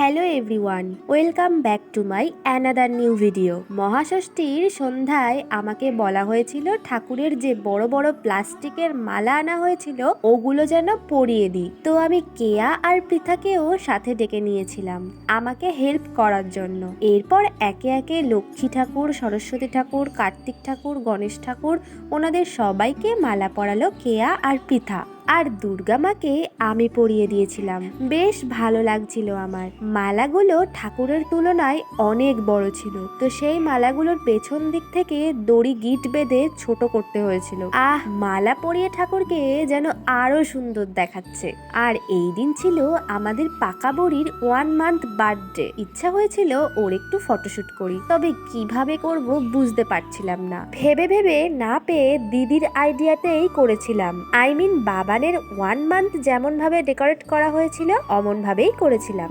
Hello everyone, welcome back to my another new video. মহাষষ্ঠীর সন্ধ্যায় আমাকে বলা হয়েছিল ঠাকুরের যে বড় বড় প্লাস্টিকের মালা আনা হয়েছিল ওগুলো যেন পরিয়ে দিই। তো আমি কেয়া আর পৃথাকেও সাথে ডেকে নিয়েছিলাম আমাকে হেল্প করার জন্য। এরপর একে একে লক্ষ্মী ঠাকুর, সরস্বতী ঠাকুর, কার্তিক ঠাকুর, গণেশ ঠাকুর ওনাদের সবাইকে মালা পরালো কেয়া আর পৃথা। আর দুর্গা মাকে আমি পরিয়ে দিয়েছিলাম। বেশ ভালো লাগছিল আমার। মালাগুলো ঠাকুরের তুলনায় অনেক বড় ছিল, তো সেই মালাগুলোর পেছন দিক থেকে দড়ি গিট বেঁধে ছোট করতে হয়েছিল। মালা পরিয়ে ঠাকুরকে যেন আরো সুন্দর দেখাচ্ছে। আর এই দিন ছিল আমাদের পাকা বুড়ির 1 মান্থ বার্থডে। ইচ্ছা হয়েছিল ওর একটু ফটোশুট করি, তবে কিভাবে করব বুঝতে পারছিলাম না। ভেবে ভেবে না পেয়ে দিদির আইডিয়াতেই করেছিলাম। বাবানের 1 মান্থ যেমন ভাবে ডেকোরেট করা হয়েছিল অমন ভাবেই করেছিলাম।